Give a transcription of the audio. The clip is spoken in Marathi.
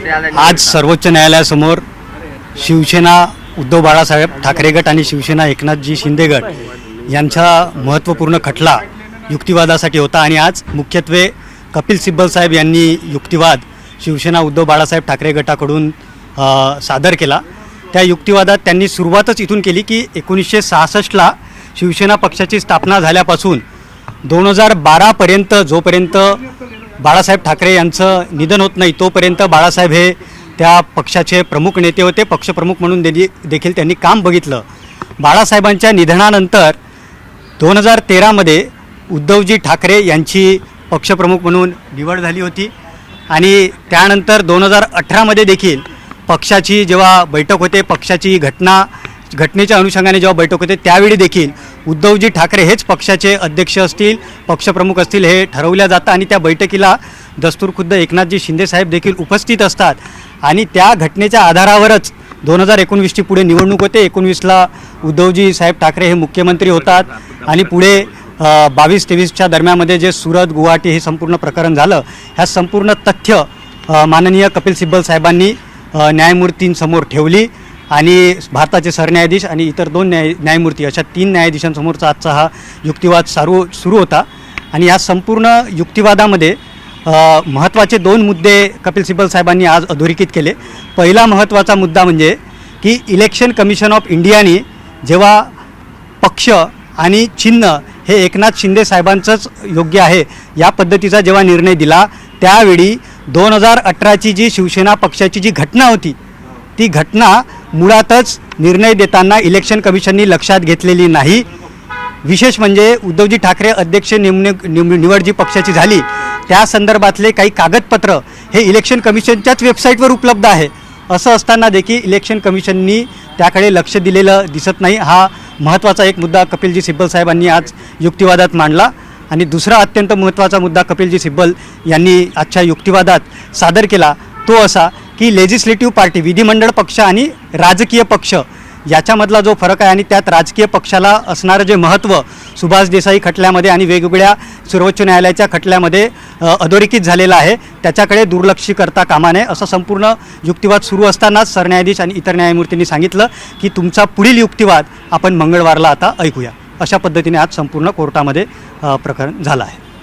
आज सर्वोच्च न्यायालयासमोर शिवसेना उद्धव बाळासाहेब ठाकरे गट आणि शिवसेना एकनाथजी शिंदे गट यांचा महत्त्वपूर्ण खटला युक्तिवादासाठी होता आणि आज मुख्यत्वे कपिल सिब्बल साहेब यांनी युक्तिवाद शिवसेना उद्धव बाळासाहेब ठाकरे गटाकडून सादर केला। त्या युक्तिवादात त्यांनी सुरुवातच इथून केली की 1966ला शिवसेना पक्षाची स्थापना झाल्यापासून 2012पर्यंत जोपर्यंत बाळासाहेब ठाकरे यांचं निधन होत नाही तोपर्यंत बाळासाहेब हे त्या पक्षाचे प्रमुख नेते होते। पक्षप्रमुख म्हणून देखील त्यांनी काम बघितलं। बाळासाहेबांच्या निधनानंतर 2013मध्ये उद्धवजी ठाकरे यांची पक्षप्रमुख म्हणून निवड झाली होती आणि त्यानंतर 2018मध्ये देखील पक्षाची जेव्हा बैठक होते, पक्षाची घटनेच्या अनुषंगाने जेव्हा बैठक होते त्यावेळी देखील उद्धवजी ठाकरे हेच पक्षाचे अध्यक्ष असतील, पक्षप्रमुख असतील हे ठरवल्या जातं आणि त्या बैठकीला दस्तूरखुद्द एकनाथजी शिंदे साहेब देखील उपस्थित असतात आणि त्या घटनेच्या आधारावरच 2019ची पुढे निवडणूक होते। 19ला उद्धवजी साहेब ठाकरे हे मुख्यमंत्री होतात आणि पुढे 22-23च्या दरम्यानमध्ये जे सुरत गुवाहाटी हे संपूर्ण प्रकरण झालं, ह्या संपूर्ण तथ्य माननीय कपिल सिब्बल साहेबांनी न्यायमूर्तींसमोर ठेवली आणि भारताचे सरन्यायाधीश आणि इतर 2 न्यायमूर्ती अशा 3 न्यायाधीशांसमोरचा आजचा हा युक्तिवाद सुरू होता। आणि या संपूर्ण युक्तिवादामध्ये महत्त्वाचे 2 मुद्दे कपिल सिब्बल साहेबांनी आज अधोरेखित केले। पहिला महत्त्वाचा मुद्दा म्हणजे की इलेक्शन कमिशन ऑफ इंडियाने जेव्हा पक्ष आणि चिन्ह हे एकनाथ शिंदे साहेबांचंच योग्य आहे या पद्धतीचा जेव्हा निर्णय दिला त्यावेळी 2018ची जी शिवसेना पक्षाची जी घटना होती ती घटना मुळातच निर्णय देताना इलेक्शन कमिशननी लक्षात घेतलेली नाही। विशेष म्हणजे उद्धवजी ठाकरे अध्यक्ष निवड जी पक्षाची झाली त्या संदर्भातले काही कागदपत्र हे इलेक्शन कमिशनच्याच वेबसाईटवर उपलब्ध आहे। असं असताना देखील इलेक्शन कमिशननी त्याकडे लक्ष दिलेलं दिसत नाही। हा महत्त्वाचा एक मुद्दा कपिलजी सिब्बल साहेबांनी आज युक्तिवादात मांडला। आणि दुसरा अत्यंत महत्त्वाचा मुद्दा कपिलजी सिब्बल यांनी आजच्या युक्तिवादात सादर केला तो असा की लेजिस्लेटिव्ह पार्टी विधिमंडळ पक्ष आणि राजकीय पक्ष याच्यामधला जो फरक आहे आणि त्यात राजकीय पक्षाला असणारं जे महत्त्व सुभाष देसाई खटल्यामध्ये आणि वेगवेगळ्या सर्वोच्च न्यायालयाच्या खटल्यामध्ये अधोरेखित झालेलं आहे त्याच्याकडे दुर्लक्ष करता कामा नये असं संपूर्ण युक्तिवाद सुरू असतानाच सरन्यायाधीश आणि इतर न्यायमूर्तींनी सांगितलं की तुमचा पुढील युक्तिवाद आपण मंगळवारला आता ऐकूया। अशा पद्धतीने आज संपूर्ण कोर्टामध्ये प्रकरण झालं आहे।